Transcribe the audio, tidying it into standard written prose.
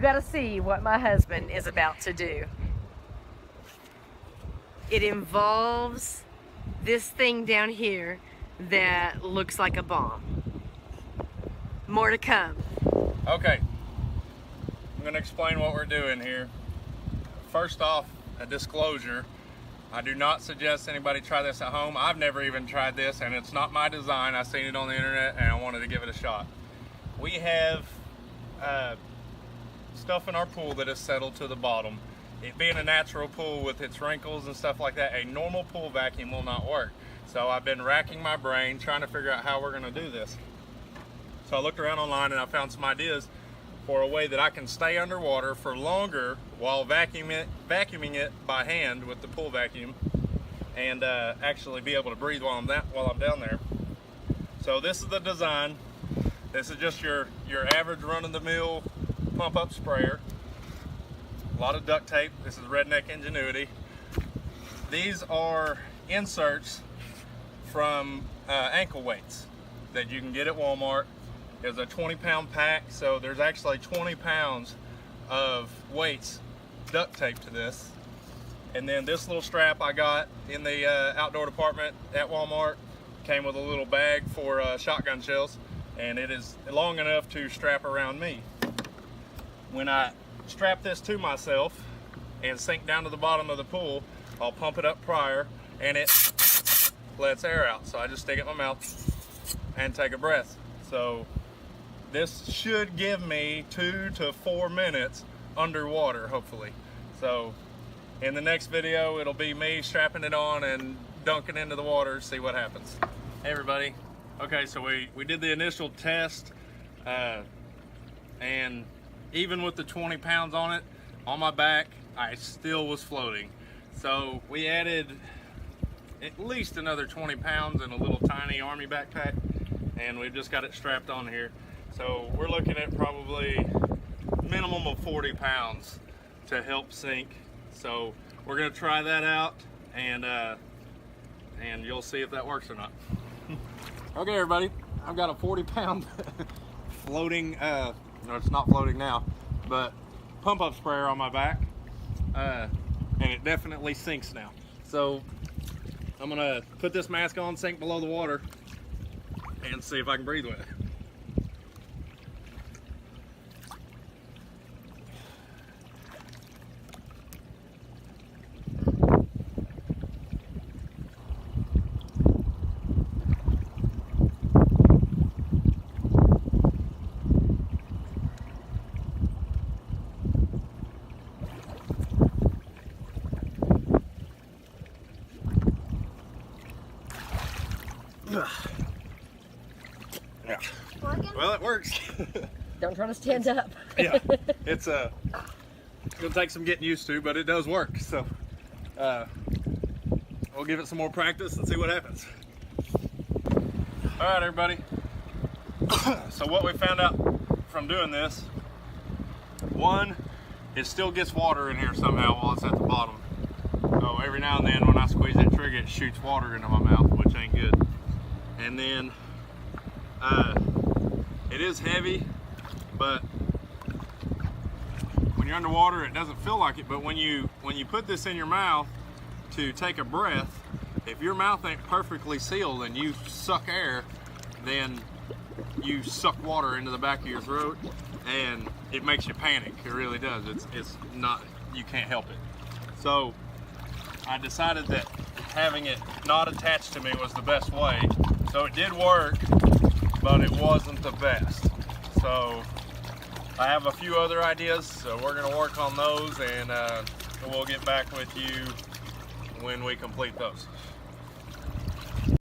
gotta see what my husband is about to do. It involves this thing down here that looks like a bomb. More to come. Okay, I'm going to explain what we're doing here. First off, a disclosure. I do not suggest anybody try this at home. I've never even tried this, and it's not my design. I've seen it on the internet and I wanted to give it a shot. We have stuff in our pool that is settled to the bottom. It being a natural pool with its wrinkles and stuff like that, a normal pool vacuum will not work. So I've been racking my brain trying to figure out how we're going to do this. So I looked around online and I found some ideas for a way that I can stay underwater for longer while vacuuming it by hand with the pool vacuum, and actually be able to breathe while I'm down there. So this is the design. This is just your average run-of-the-mill pump-up sprayer. A lot of duct tape. This is Redneck Ingenuity. These are inserts from ankle weights that you can get at Walmart. There's a 20-pound pack, so there's actually 20 pounds of weights duct taped to this. And then this little strap I got in the outdoor department at Walmart came with a little bag for shotgun shells, and it is long enough to strap around me. When I strap this to myself and sink down to the bottom of the pool, I'll pump it up prior and it lets air out. So I just stick it in my mouth and take a breath. So this should give me 2 to 4 minutes underwater, hopefully. So in the next video, it'll be me strapping it on and dunking into the water, see what happens. Hey everybody. Okay, so we did the initial test, and even with the 20 pounds on it, on my back, I still was floating. So we added at least another 20 pounds in a little tiny army backpack, and we've just got it strapped on here. So we're looking at probably minimum of 40 pounds to help sink. So we're gonna try that out, and you'll see if that works or not. Okay everybody, I've got a 40-pound floating, no, it's not floating now, but pump-up sprayer on my back, and it definitely sinks now. So I'm gonna put this mask on, sink below the water, and see if I can breathe with it. Yeah. Well, it works. Don't try to stand up. Yeah, it's gonna take some getting used to, but it does work. So we'll give it some more practice and see what happens. All right, everybody. So what we found out from doing this, one, it still gets water in here somehow while it's at the bottom. So every now and then when I squeeze that trigger, it shoots water into my mouth, which ain't good. And then it is heavy, but when you're underwater, it doesn't feel like it. But when you put this in your mouth to take a breath, if your mouth ain't perfectly sealed and you suck air, then you suck water into the back of your throat, and it makes you panic. It really does. It's not, you can't help it. So I decided that having it not attached to me was the best way. So it did work, but it wasn't the best. So I have a few other ideas, so we're gonna work on those, and we'll get back with you when we complete those.